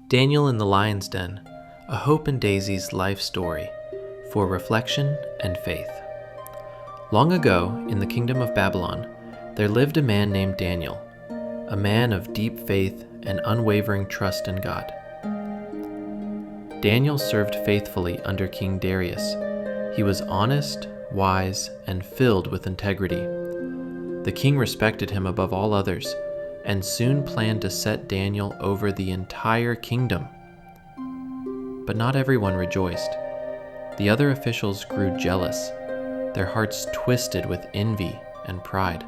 Daniel in the Lion's Den, a Hope and Daisies life story for reflection and faith. Long ago, in the kingdom of Babylon, there lived a man named Daniel, a man of deep faith and unwavering trust in God. Daniel served faithfully under King Darius. He was honest, wise, and filled with integrity. The king respected him above all others, and soon planned to set Daniel over the entire kingdom. But not everyone rejoiced. The other officials grew jealous, their hearts twisted with envy and pride.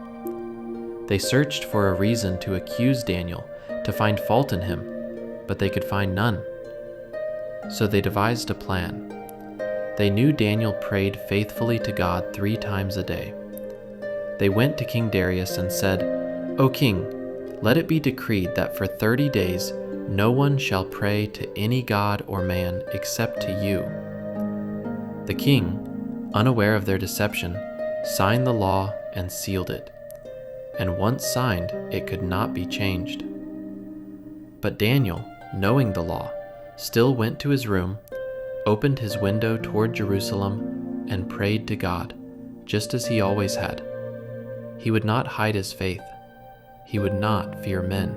They searched for a reason to accuse Daniel, to find fault in him, but they could find none. So they devised a plan. They knew Daniel prayed faithfully to God 3 times a day. They went to King Darius and said, "O king, let it be decreed that for 30 days no one shall pray to any god or man except to you." The king, unaware of their deception, signed the law and sealed it. And once signed, it could not be changed. But Daniel, knowing the law, still went to his room, opened his window toward Jerusalem, and prayed to God, just as he always had. He would not hide his faith. He would not fear men.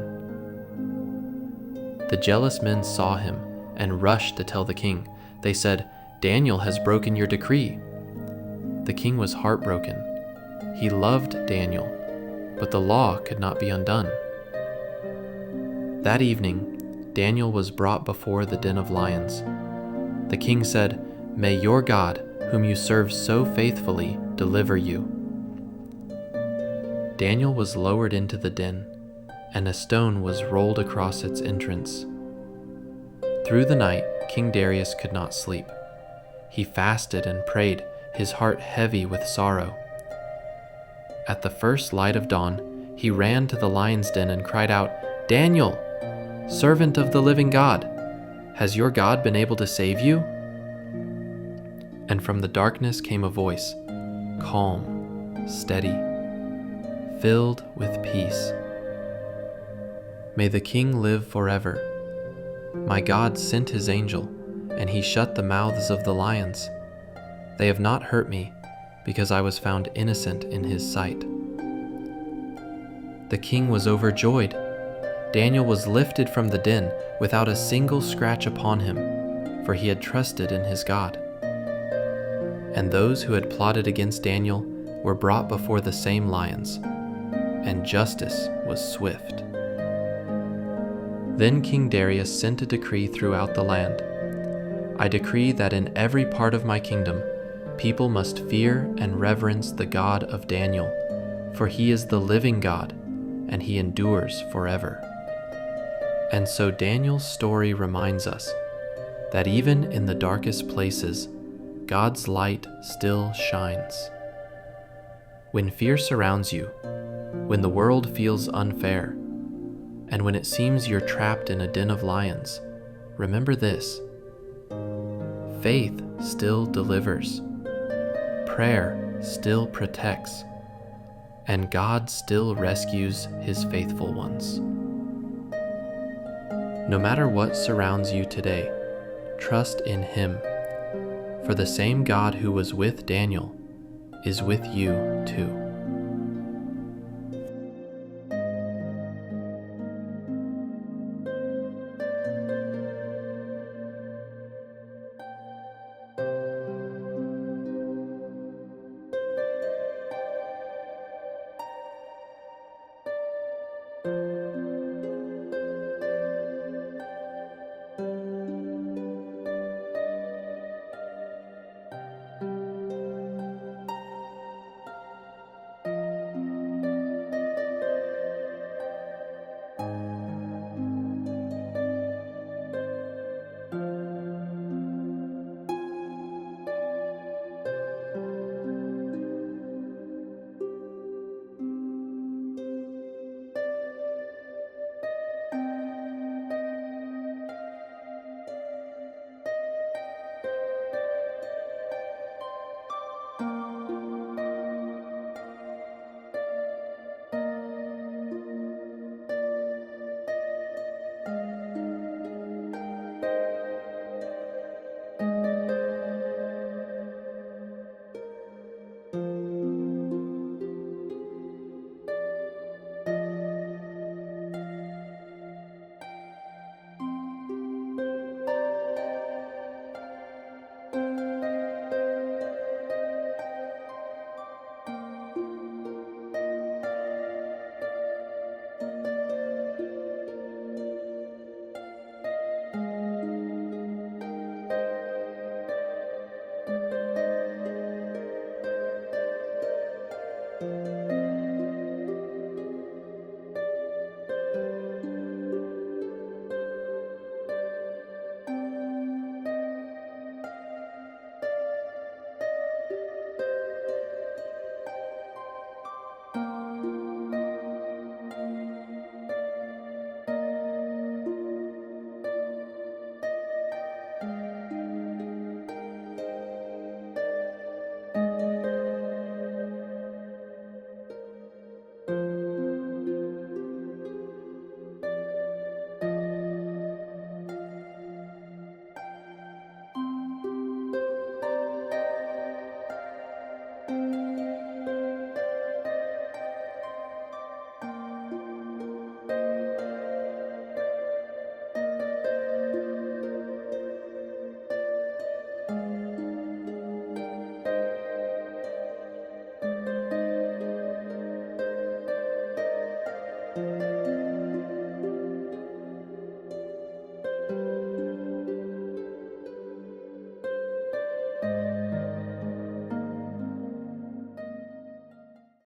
The jealous men saw him and rushed to tell the king. They said, "Daniel has broken your decree." The king was heartbroken. He loved Daniel, but the law could not be undone. That evening, Daniel was brought before the den of lions. The king said, "May your God, whom you serve so faithfully, deliver you." Daniel was lowered into the den, and a stone was rolled across its entrance. Through the night, King Darius could not sleep. He fasted and prayed, his heart heavy with sorrow. At the first light of dawn, he ran to the lion's den and cried out, "Daniel, servant of the living God, has your God been able to save you?" And from the darkness came a voice, calm, steady, filled with peace. "May the king live forever. My God sent his angel, and he shut the mouths of the lions. They have not hurt me, because I was found innocent in his sight." The king was overjoyed. Daniel was lifted from the den without a single scratch upon him, for he had trusted in his God. And those who had plotted against Daniel were brought before the same lions, and justice was swift. Then King Darius sent a decree throughout the land. "I decree that in every part of my kingdom, people must fear and reverence the God of Daniel, for he is the living God, and he endures forever." And so Daniel's story reminds us that even in the darkest places, God's light still shines. When fear surrounds you, when the world feels unfair, and when it seems you're trapped in a den of lions, remember this: faith still delivers, prayer still protects, and God still rescues his faithful ones. No matter what surrounds you today, trust in him, for the same God who was with Daniel is with you too.